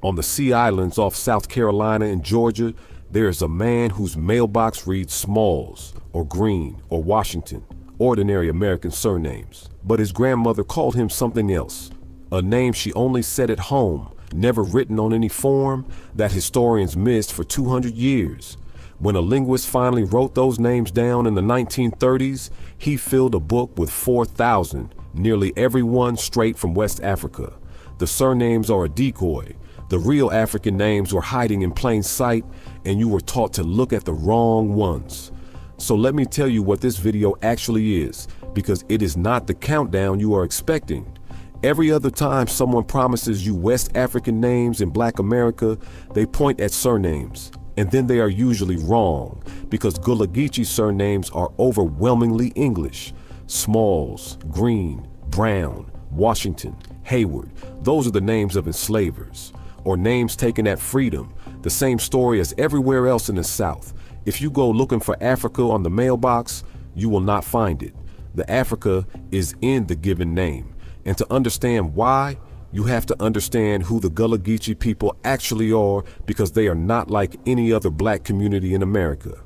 On the Sea Islands off South Carolina and Georgia, there is a man whose mailbox reads Smalls, or Green, or Washington, ordinary American surnames. But his grandmother called him something else, a name she only said at home, never written on any form, that historians missed for 200 years. When a linguist finally wrote those names down in the 1930s, he filled a book with 4,000, nearly every one straight from West Africa. The surnames are a decoy. The real African names were hiding in plain sight, and you were taught to look at the wrong ones. So let me tell you what this video actually is, because it is not the countdown you are expecting. Every other time someone promises you West African names in Black America, they point at surnames, and then they are usually wrong, because Gullah Geechee surnames are overwhelmingly English. Smalls, Green, Brown, Washington, Hayward, those are the names of enslavers, or names taken at freedom, the same story as everywhere else in the South. If you go looking for Africa on the mailbox, you will not find it. The Africa is in the given name, and to understand why, you have to understand who the Gullah Geechee people actually are, because they are not like any other Black community in America.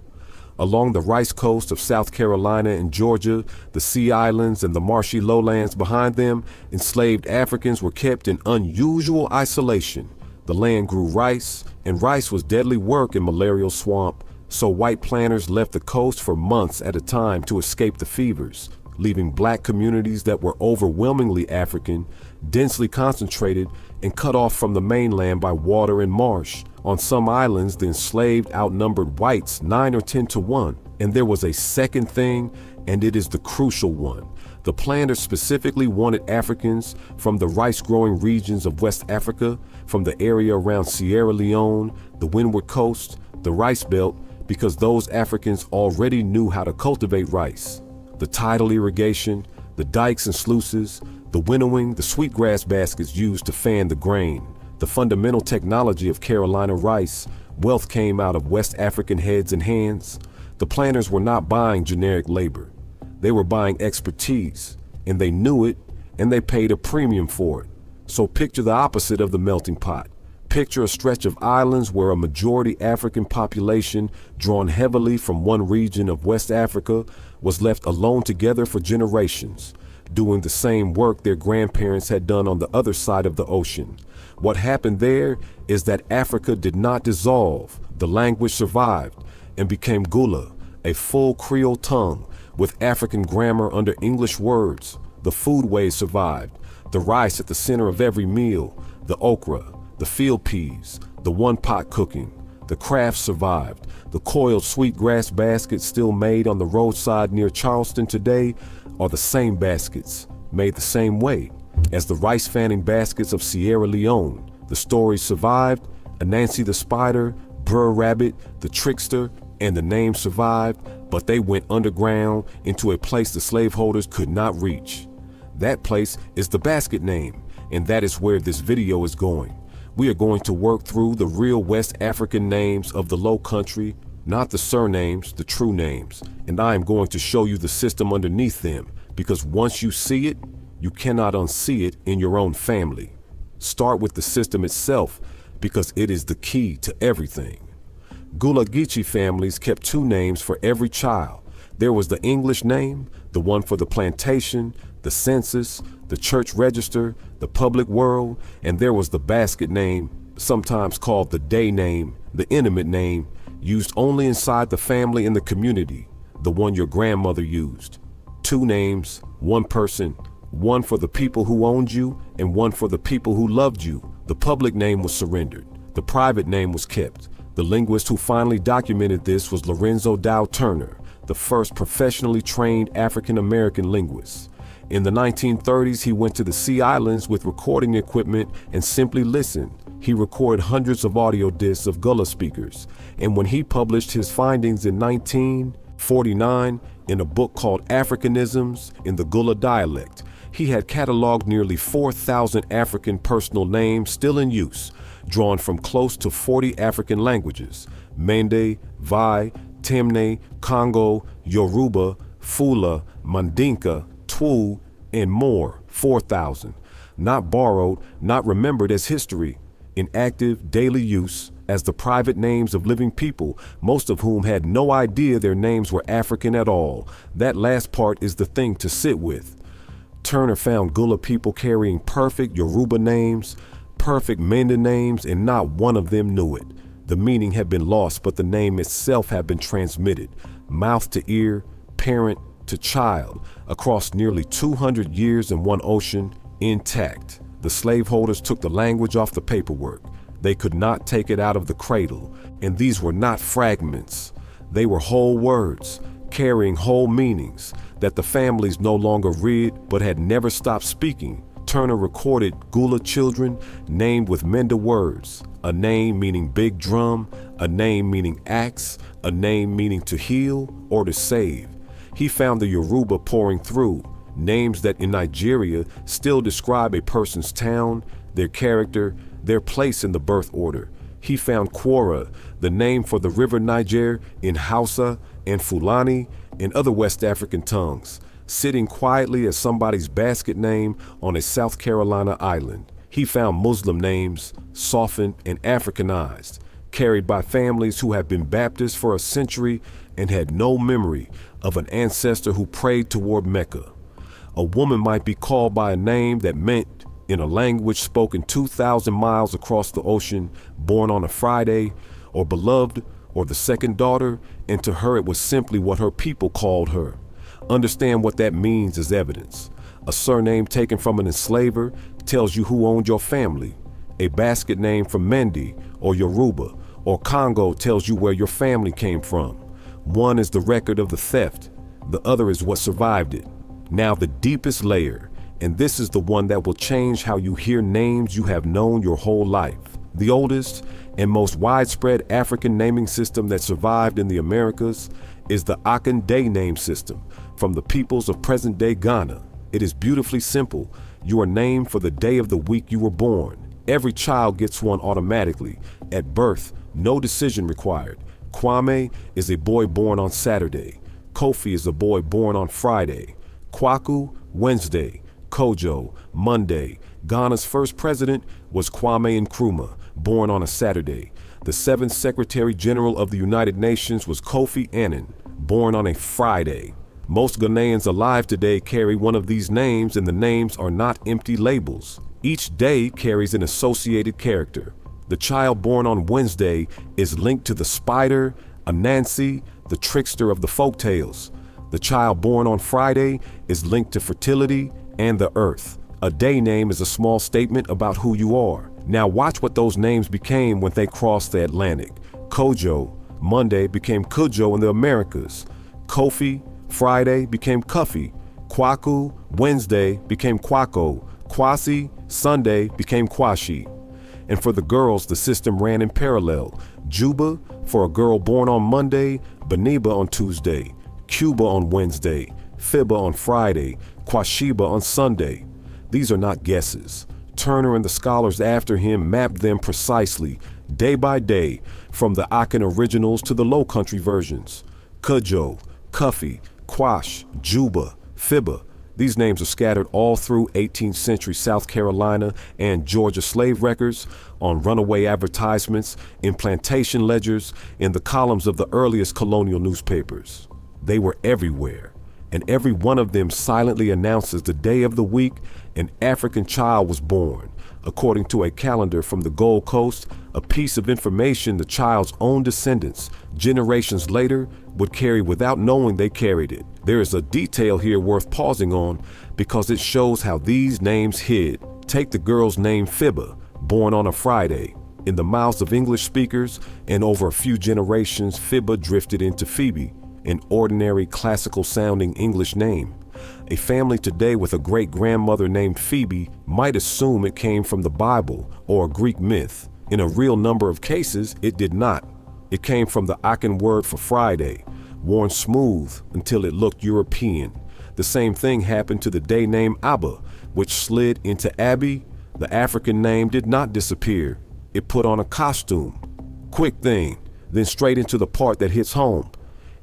Along the rice coast of South Carolina and Georgia, the Sea Islands and the marshy lowlands behind them, enslaved Africans were kept in unusual isolation. The land grew rice, and rice was deadly work in malarial swamp, so white planters left the coast for months at a time to escape the fevers, leaving Black communities that were overwhelmingly African, densely concentrated, and cut off from the mainland by water and marsh. On some islands, the enslaved outnumbered whites 9 or 10 to 1. And there was a second thing, and it is the crucial one. The planters specifically wanted Africans from the rice-growing regions of West Africa, from the area around Sierra Leone, the Windward Coast, the Rice Belt, because those Africans already knew how to cultivate rice. The tidal irrigation, the dikes and sluices, the winnowing, the sweetgrass baskets used to fan the grain, the fundamental technology of Carolina rice, wealth came out of West African heads and hands. The planters were not buying generic labor. They were buying expertise, and they knew it, and they paid a premium for it. So picture the opposite of the melting pot. Picture a stretch of islands where a majority African population, drawn heavily from one region of West Africa, was left alone together for generations, doing the same work their grandparents had done on the other side of the ocean. What happened there is that Africa did not dissolve. The language survived and became Gullah, a full Creole tongue with African grammar under English words. The foodways survived, the rice at the center of every meal, the okra, the field peas, the one-pot cooking. The crafts survived. The coiled sweetgrass baskets still made on the roadside near Charleston today are the same baskets, made the same way as the rice fanning baskets of Sierra Leone. The stories survived, Anansi the Spider, Br'er Rabbit, the Trickster, and the name survived, but they went underground into a place the slaveholders could not reach. That place is the basket name, and that is where this video is going. We are going to work through the real West African names of the Lowcountry, not the surnames, the true names, and I am going to show you the system underneath them, because once you see it, you cannot unsee it in your own family. Start with the system itself, because it is the key to everything. Gullah Geechee families kept two names for every child. There was the English name, the one for the plantation, the census, the church register, the public world, and there was the basket name, sometimes called the day name, the intimate name, used only inside the family and the community, the one your grandmother used. Two names, one person, one for the people who owned you and one for the people who loved you. The public name was surrendered. The private name was kept. The linguist who finally documented this was Lorenzo Dow Turner, the first professionally trained African-American linguist. In the 1930s, he went to the Sea Islands with recording equipment and simply listened. He recorded hundreds of audio discs of Gullah speakers, and when he published his findings in 1949 in a book called Africanisms in the Gullah Dialect, he had cataloged nearly 4,000 African personal names still in use, drawn from close to 40 African languages: Mende, Vai, Temne, Congo, Yoruba, Fula, Mandinka, Twu, and more. 4,000. Not borrowed, not remembered as history. in active daily use as the private names of living people, most of whom had no idea their names were African at all. That last part is the thing to sit with. Turner found Gula people carrying perfect Yoruba names, perfect Menda names, and not one of them knew it. The meaning had been lost, but the name itself had been transmitted, mouth to ear, parent to child, across nearly 200 years in one ocean, intact. The slaveholders took the language off the paperwork. They could not take it out of the cradle, and these were not fragments. They were whole words, carrying whole meanings that the families no longer read but had never stopped speaking. Turner recorded Gula children named with Menda words, a name meaning big drum, a name meaning axe, a name meaning to heal or to save. He found the Yoruba pouring through, names that in Nigeria still describe a person's town, their character, their place in the birth order. He found Kwara, the name for the river Niger, in Hausa and Fulani and other West African tongues, sitting quietly as somebody's basket name on a South Carolina island. He found Muslim names, softened and Africanized, carried by families who had been Baptist for a century and had no memory of an ancestor who prayed toward Mecca. A woman might be called by a name that meant, in a language spoken 2,000 miles across the ocean, born on a Friday, or beloved, or the second daughter, and to her it was simply what her people called her. Understand what that means as evidence. A surname taken from an enslaver tells you who owned your family. A basket name from Mendi or Yoruba or Congo tells you where your family came from. One is the record of the theft, the other is what survived it. Now the deepest layer, and this is the one that will change how you hear names you have known your whole life. The oldest and most widespread African naming system that survived in the Americas is the Akan Day name system from the peoples of present-day Ghana. It is beautifully simple. You are named for the day of the week you were born. Every child gets one automatically. At birth, no decision required. Kwame is a boy born on Saturday. Kofi is a boy born on Friday. Kwaku, Wednesday. Kojo, Monday. Ghana's first president was Kwame Nkrumah, born on a Saturday. The seventh Secretary General of the United Nations was Kofi Annan, born on a Friday. Most Ghanaians alive today carry one of these names, and the names are not empty labels. Each day carries an associated character. The child born on Wednesday is linked to the spider, Anansi, the trickster of the folktales. The child born on Friday is linked to fertility and the earth. A day name is a small statement about who you are. Now watch what those names became when they crossed the Atlantic. Kojo, Monday, became Kujo in the Americas. Kofi, Friday, became Cuffy. Kwaku, Wednesday, became Kwako. Kwasi, Sunday, became Kwashi. And for the girls, the system ran in parallel. Juba, for a girl born on Monday, Beniba on Tuesday, Cuba on Wednesday, Fiba on Friday, Kwashiba on Sunday. These are not guesses. Turner and the scholars after him mapped them precisely, day by day, from the Akan originals to the Lowcountry versions. Kujo, Cuffy, Quash, Juba, Fiba. These names are scattered all through 18th century South Carolina and Georgia slave records, on runaway advertisements, in plantation ledgers, in the columns of the earliest colonial newspapers. They were everywhere, and every one of them silently announces the day of the week an African child was born. According to a calendar from the Gold Coast, a piece of information the child's own descendants, generations later, would carry without knowing they carried it. There is a detail here worth pausing on because it shows how these names hid. Take the girl's name Fiba, born on a Friday. In the mouths of English speakers, and over a few generations, Fiba drifted into Phoebe, an ordinary classical-sounding English name. A family today with a great-grandmother named Phoebe might assume it came from the Bible or a Greek myth. In a real number of cases, it did not. It came from the Akan word for Friday, worn smooth until it looked European. The same thing happened to the day name Abba, which slid into Abby. The African name did not disappear. It put on a costume. Quick thing, then straight into the part that hits home.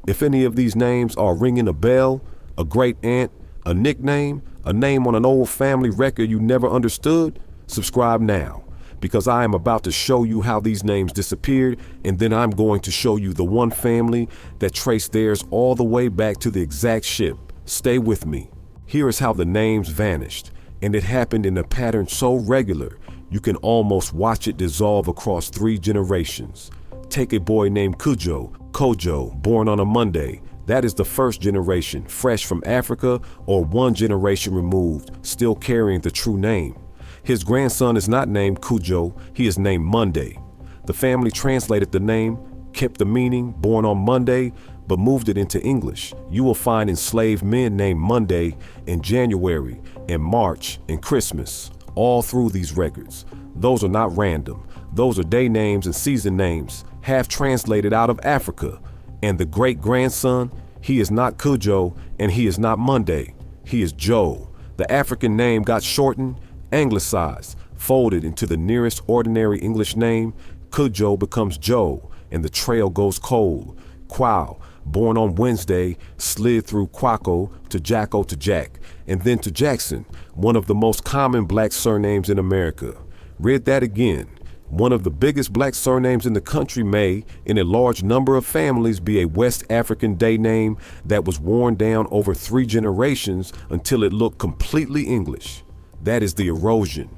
If any of these names are ringing a bell, a great aunt, a nickname, a name on an old family record you never understood, subscribe now, because I am about to show you how these names disappeared, and then I'm going to show you the one family that traced theirs all the way back to the exact ship. Stay with me. Here is how the names vanished, and it happened in a pattern so regular you can almost watch it dissolve across 3 generations. Take a boy named Kojo, born on a Monday. That is the first generation, fresh from Africa, or 1 generation removed, still carrying the true name. His grandson is not named Kojo, he is named Monday. The family translated the name, kept the meaning, born on Monday, but moved it into English. You will find enslaved men named Monday in January and March and Christmas, all through these records. Those are not random. Those are day names and season names, half translated out of Africa. And the great-grandson, he is not Kojo and he is not Monday. He is Joe. The African name got shortened, anglicized, folded into the nearest ordinary English name. Kojo becomes Joe, and the trail goes cold. Quao, born on Wednesday, slid through Quaco to Jacko to Jack, and then to Jackson, one of the most common black surnames in America. Read that again. One of the biggest black surnames in the country may, in a large number of families, be a West African day name that was worn down over 3 generations until it looked completely English. That is the erosion,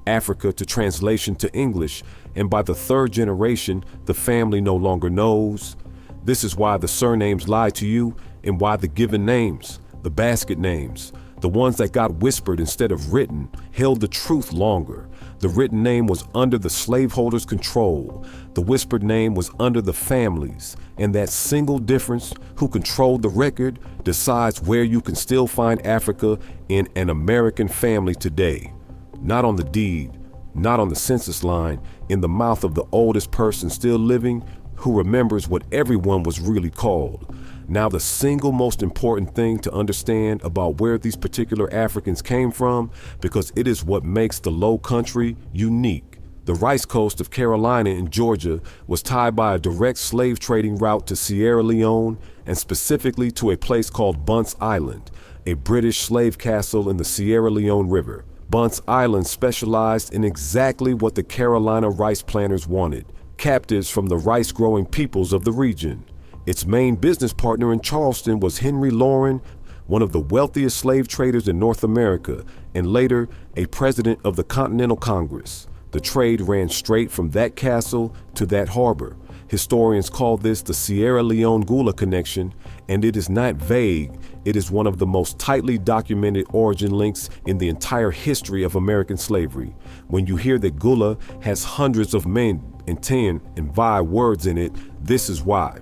Africa to translation to English, and by the 3rd generation, the family no longer knows. This is why the surnames lie to you, and why the given names, the basket names, the ones that got whispered instead of written, held the truth longer. The written name was under the slaveholders' control. The whispered name was under the families. And that single difference, who controlled the record, decides where you can still find Africa in an American family today. Not on the deed, not on the census line, in the mouth of the oldest person still living, who remembers what everyone was really called. Now, the single most important thing to understand about where these particular Africans came from, because it is what makes the Lowcountry unique. The Rice Coast of Carolina and Georgia was tied by a direct slave trading route to Sierra Leone, and specifically to a place called Bunce Island, a British slave castle in the Sierra Leone River. Bunce Island specialized in exactly what the Carolina rice planters wanted: captives from the rice-growing peoples of the region. Its main business partner in Charleston was Henry Loren, one of the wealthiest slave traders in North America, and later a president of the Continental Congress. The trade ran straight from that castle to that harbor. Historians call this the Sierra Leone-Gula connection, and it is not vague. It is one of the most tightly documented origin links in the entire history of American slavery. When you hear that Gula has hundreds of men and 10 and 5 words in it, this is why.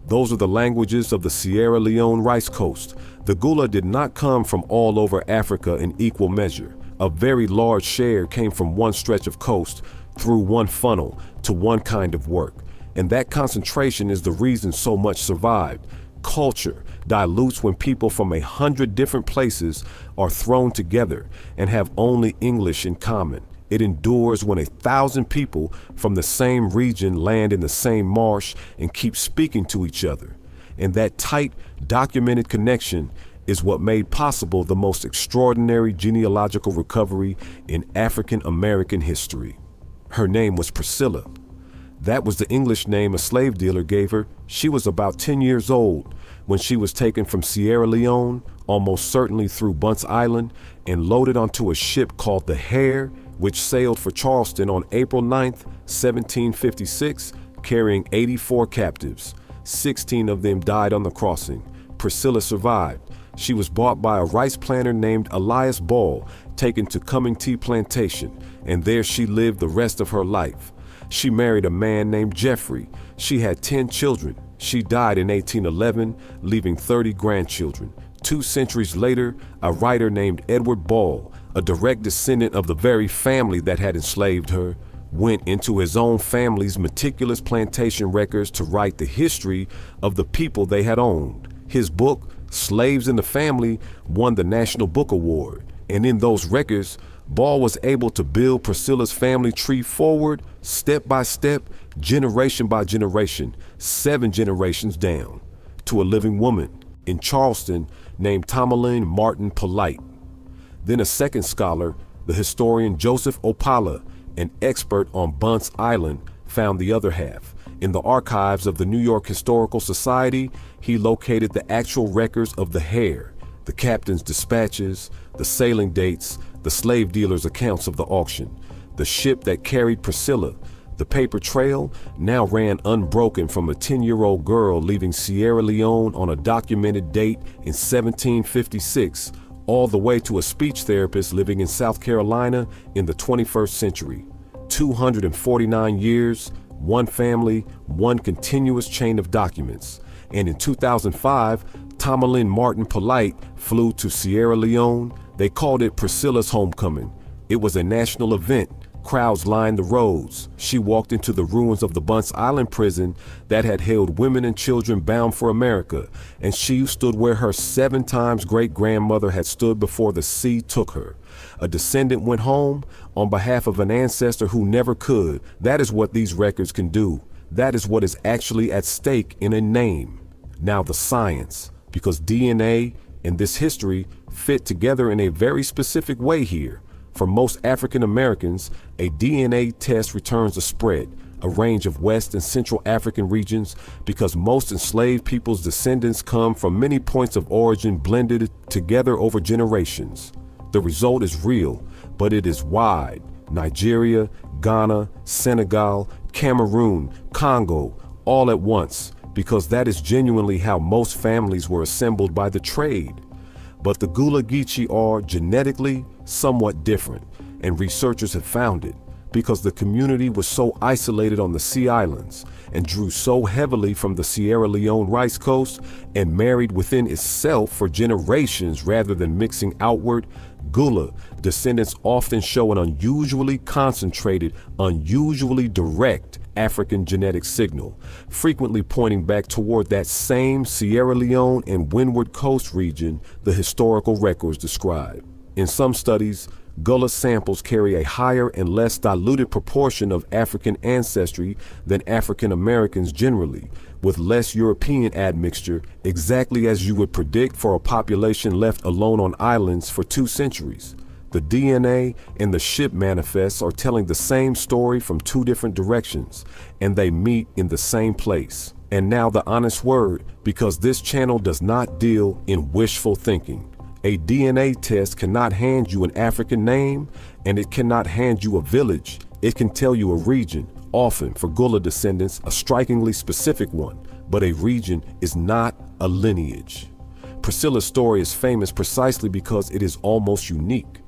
Those are the languages of the Sierra Leone Rice Coast. The Gula did not come from all over Africa in equal measure. A very large share came from one stretch of coast, through one funnel, to one kind of work. And that concentration is the reason so much survived. Culture dilutes when people from 100 different places are thrown together and have only English in common. It endures when 1,000 people from the same region land in the same marsh and keep speaking to each other. And that tight, documented connection is what made possible the most extraordinary genealogical recovery in African American history. Her name was Priscilla. That was the English name a slave dealer gave her. She was about 10 years old when she was taken from Sierra Leone, almost certainly through Bunce Island, and loaded onto a ship called the Hare, which sailed for Charleston on April 9th, 1756, carrying 84 captives. 16 of them died on the crossing. Priscilla survived. She was bought by a rice planter named Elias Ball, taken to Cumming Tea Plantation, and there she lived the rest of her life. She married a man named Jeffrey. She had 10 children. She died in 1811, leaving 30 grandchildren. 2 centuries later, a writer named Edward Ball, a direct descendant of the very family that had enslaved her, went into his own family's meticulous plantation records to write the history of the people they had owned. His book, Slaves in the Family, won the National Book Award, and in those records, Ball was able to build Priscilla's family tree forward, step by step, generation by generation, 7 generations down, to a living woman in Charleston named Tomaline Martin Polite. Then a second scholar, the historian Joseph Opala, an expert on Bunce Island, found the other half. In the archives of the New York Historical Society, he located the actual records of the Hare, the captain's dispatches, the sailing dates, the slave dealer's accounts of the auction, the ship that carried Priscilla. The paper trail now ran unbroken from a 10-year-old girl leaving Sierra Leone on a documented date in 1756, all the way to a speech therapist living in South Carolina in the 21st century. 249 years, one family, one continuous chain of documents. And in 2005, Tomalin Martin Polite flew to Sierra Leone. They called it Priscilla's Homecoming. It was a national event. Crowds lined the roads. She walked into the ruins of the Bunce Island prison that had held women and children bound for America, and she stood where her 7 times great-grandmother had stood before the sea took her. A descendant went home on behalf of an ancestor who never could. That is what these records can do. That is what is actually at stake in a name. Now the science, because DNA and this history fit together in a very specific way here. For most African Americans, a DNA test returns a spread, a range of West and Central African regions, because most enslaved people's descendants come from many points of origin blended together over generations. The result is real, but it is wide. Nigeria, Ghana, Senegal, Cameroon, Congo, all at once, because that is genuinely how most families were assembled by the trade. But the Gullah Geechee are genetically somewhat different, and researchers have found it because the community was so isolated on the Sea Islands and drew so heavily from the Sierra Leone rice coast and married within itself for generations rather than mixing outward. Gullah descendants often show an unusually concentrated, unusually direct African genetic signal, frequently pointing back toward that same Sierra Leone and Windward Coast region the historical records describe. In some studies, Gullah samples carry a higher and less diluted proportion of African ancestry than African Americans generally, with less European admixture, exactly as you would predict for a population left alone on islands for 2 centuries. The DNA and the ship manifests are telling the same story from 2 different directions, and they meet in the same place. And now the honest word, because this channel does not deal in wishful thinking. A DNA test cannot hand you an African name, and it cannot hand you a village. It can tell you a region, often for Gullah descendants, a strikingly specific one, but a region is not a lineage. Priscilla's story is famous precisely because it is almost unique.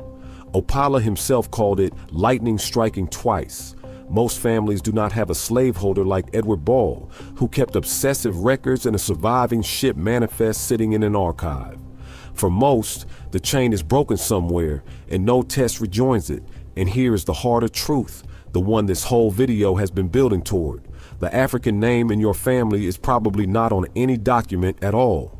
Opala himself called it lightning striking twice. Most families do not have a slaveholder like Edward Ball, who kept obsessive records and a surviving ship manifest sitting in an archive. For most, the chain is broken somewhere and no test rejoins it. And here is the harder truth, the one this whole video has been building toward. The African name in your family is probably not on any document at all.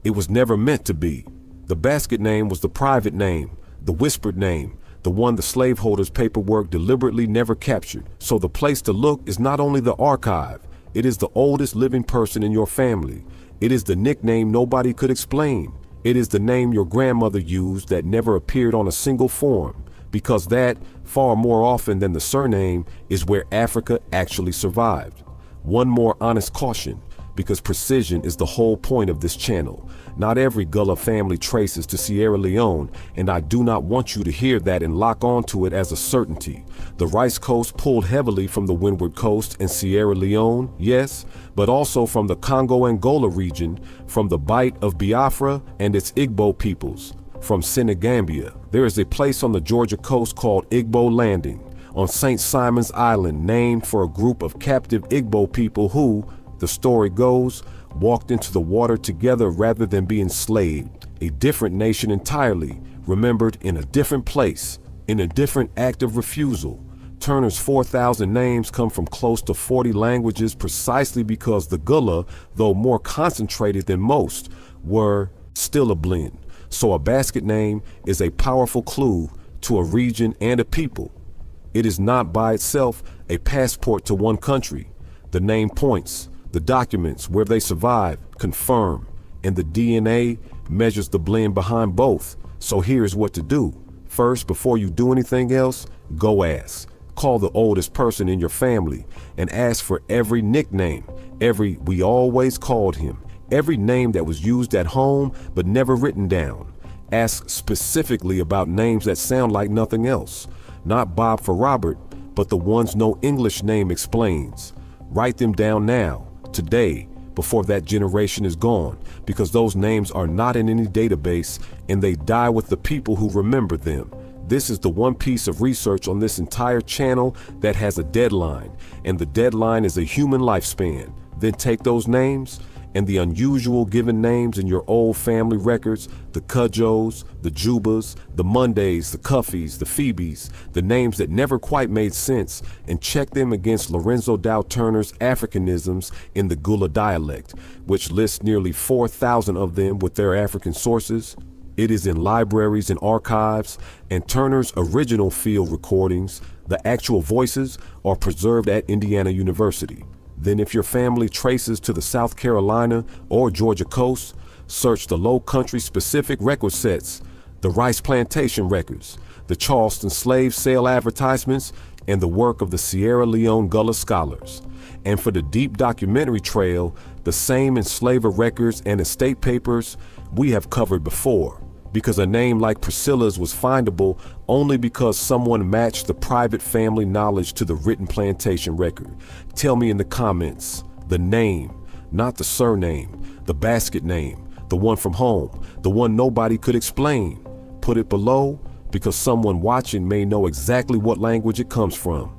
It was never meant to be. The basket name was the private name, the whispered name, the one the slaveholders' paperwork deliberately never captured. So the place to look is not only the archive, it is the oldest living person in your family. It is the nickname nobody could explain. It is the name your grandmother used that never appeared on a single form, because that, far more often than the surname, is where Africa actually survived. One more honest caution, because precision is the whole point of this channel. Not every Gullah family traces to Sierra Leone, and I do not want you to hear that and lock onto it as a certainty. The Rice Coast pulled heavily from the Windward Coast and Sierra Leone, yes, but also from the Congo-Angola region, from the Bight of Biafra and its Igbo peoples, from Senegambia. There is a place on the Georgia coast called Igbo Landing, on St. Simon's Island, named for a group of captive Igbo people who, the story goes, walked into the water together rather than be enslaved. A different nation entirely, remembered in a different place, in a different act of refusal. Turner's 4,000 names come from close to 40 languages precisely because the Gullah, though more concentrated than most, were still a blend. So a basket name is a powerful clue to a region and a people. It is not by itself a passport to one country. The name points, the documents where they survive confirm, and the DNA measures the blend behind both. So here's what to do. First, before you do anything else, go ask. Call the oldest person in your family and ask for every nickname, every "we always called him," every name that was used at home but never written down. Ask specifically about names that sound like nothing else. Not Bob for Robert, but the ones no English name explains. Write them down now, today, before that generation is gone, because those names are not in any database and they die with the people who remember them. This is the one piece of research on this entire channel that has a deadline, and the deadline is a human lifespan. Then take those names and the unusual given names in your old family records, the Cudjos, the Jubas, the Mondays, the Cuffies, the Phoebes, the names that never quite made sense, and check them against Lorenzo Dow Turner's Africanisms in the Gula dialect, which lists nearly 4,000 of them with their African sources. It is in libraries and archives, and Turner's original field recordings, the actual voices, are preserved at Indiana University. Then if your family traces to the South Carolina or Georgia coast, search the Lowcountry specific record sets, the Rice Plantation records, the Charleston slave sale advertisements, and the work of the Sierra Leone Gullah scholars. And for the deep documentary trail, the same enslaver records and estate papers we have covered before, because a name like Priscilla's was findable only because someone matched the private family knowledge to the written plantation record. Tell me in the comments, the name, not the surname, the basket name, the one from home, the one nobody could explain. Put it below, because someone watching may know exactly what language it comes from.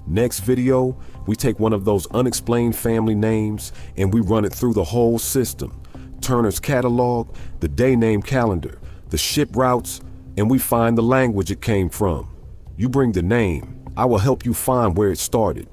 Next video, we take one of those unexplained family names and we run it through the whole system. Turner's catalog, the day name calendar, the ship routes, and we find the language it came from. You bring the name, I will help you find where it started.